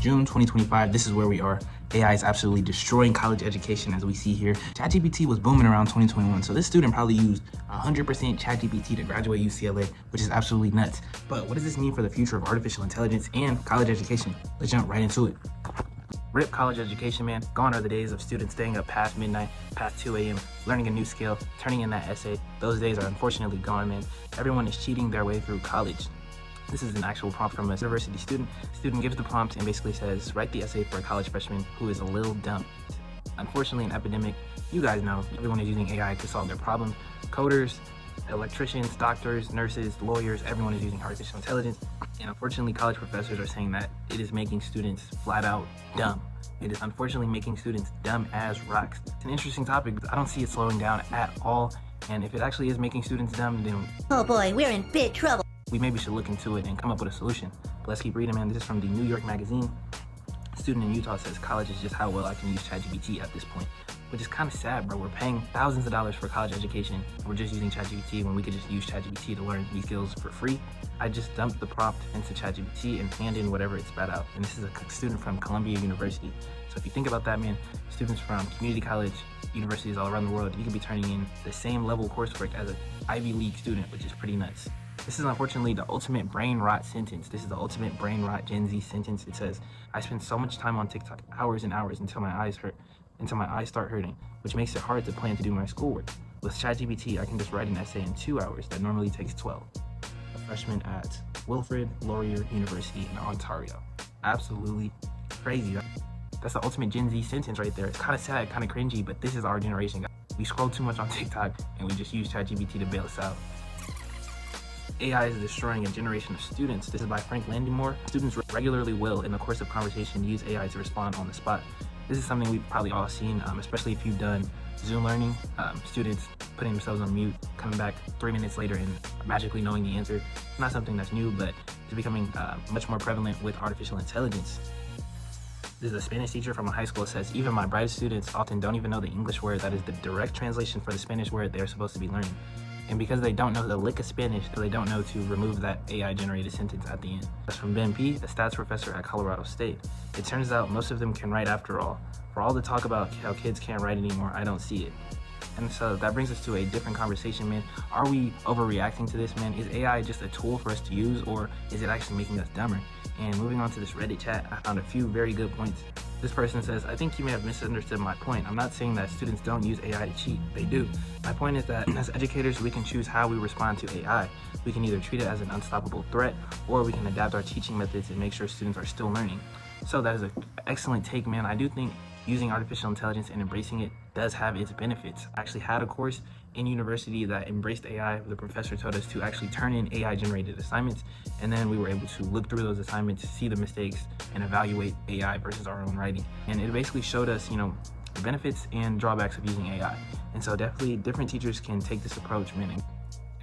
June 2025, this is where we are. AI is absolutely destroying college education, as we see here. ChatGPT was booming around 2021, so this student probably used 100% ChatGPT to graduate UCLA, which is absolutely nuts. But what does this mean for the future of artificial intelligence and college education? Let's jump right into it. Rip college education, man. Gone are the days of students staying up past midnight, past 2 a.m., learning a new skill, turning in that essay. Those days are unfortunately gone, man. Everyone is cheating their way through college. This is an actual prompt from a university student. Student gives the prompt and basically says, write the essay for a college freshman who is a little dumb. Unfortunately, an epidemic. You guys know everyone is using AI to solve their problems. Coders, electricians, doctors, nurses, lawyers, everyone is using artificial intelligence. And unfortunately, college professors are saying that it is making students flat out dumb. It is unfortunately making students dumb as rocks. It's an interesting topic, but I don't see it slowing down at all. And if it actually is making students dumb, then oh boy, we're in big trouble. We maybe should look into it and come up with a solution. But let's keep reading, man. This is from the New York Magazine. A student in Utah says college is just how well I can use ChatGPT at this point, which is kind of sad, bro. We're paying thousands of dollars for college education. We're just using ChatGPT when we could just use ChatGPT to learn these skills for free. I just dumped the prompt into ChatGPT and hand in whatever it spat out. And this is a student from Columbia University. So if you think about that, man, students from community college universities all around the world, you could be turning in the same level coursework as an Ivy League student, which is pretty nuts. This is unfortunately the ultimate brain rot sentence. This is the ultimate brain rot Gen Z sentence. It says, I spend so much time on TikTok, hours and hours until my eyes hurt, until my eyes start hurting, which makes it hard to plan to do my schoolwork. With ChatGPT, I can just write an essay in 2 hours that normally takes 12. A freshman at Wilfrid Laurier University in Ontario. Absolutely crazy. That's the ultimate Gen Z sentence right there. It's kind of sad, kind of cringy, but this is our generation. We scroll too much on TikTok and we just use ChatGPT to bail us out. AI is destroying a generation of students. This is by Frank Landymore. Students regularly will, in the course of conversation, use AI to respond on the spot. This is something we've probably all seen, especially if you've done Zoom learning. Students putting themselves on mute, coming back 3 minutes later and magically knowing the answer. Not something that's new, but it's becoming much more prevalent with artificial intelligence. This is a Spanish teacher from a high school says, even my brightest students often don't even know the English word that is the direct translation for the Spanish word they're supposed to be learning. And because they don't know the lick of Spanish, they don't know to remove that AI-generated sentence at the end. That's from Ben P., a stats professor at Colorado State. It turns out most of them can write after all. For all the talk about how kids can't write anymore, I don't see it. And so that brings us to a different conversation, man. Are we overreacting to this, man? Is AI just a tool for us to use, or is it actually making us dumber? And moving on to this Reddit chat, I found a few very good points. This person says, I think you may have misunderstood my point. I'm not saying that students don't use AI to cheat. They do. My point is that as educators, we can choose how we respond to AI. We can either treat it as an unstoppable threat, or we can adapt our teaching methods and make sure students are still learning. So that is an excellent take, man. I do think using artificial intelligence and embracing it does have its benefits. I actually had a course in university that embraced AI. The professor told us to actually turn in AI-generated assignments, and then we were able to look through those assignments, see the mistakes, and evaluate AI versus our own writing. And it basically showed us, the benefits and drawbacks of using AI. And so definitely different teachers can take this approach, man,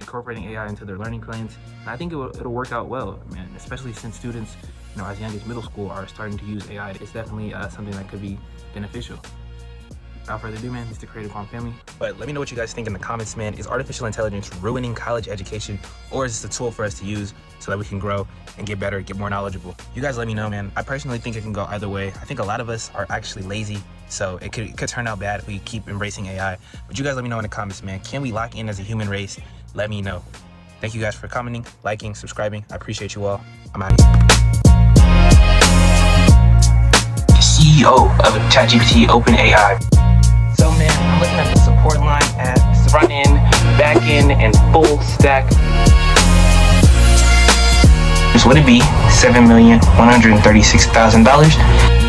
incorporating AI into their learning plans. And I think it'll work out well, man, especially since students, as young as middle school are starting to use AI. It's definitely something that could be beneficial. Without further ado, man, it's the Creative Palm family. But let me know what you guys think in the comments, man. Is artificial intelligence ruining college education, or is this a tool for us to use so that we can grow and get better, get more knowledgeable? You guys let me know, man. I personally think it can go either way. I think a lot of us are actually lazy, so it could turn out bad if we keep embracing AI. But you guys let me know in the comments, man. Can we lock in as a human race? Let me know. Thank you guys for commenting, liking, subscribing. I appreciate you all. I'm out of here. The CEO of ChatGPT OpenAI. So man, I'm looking at the support line at front end, back end, and full stack. This would it be $7,136,000.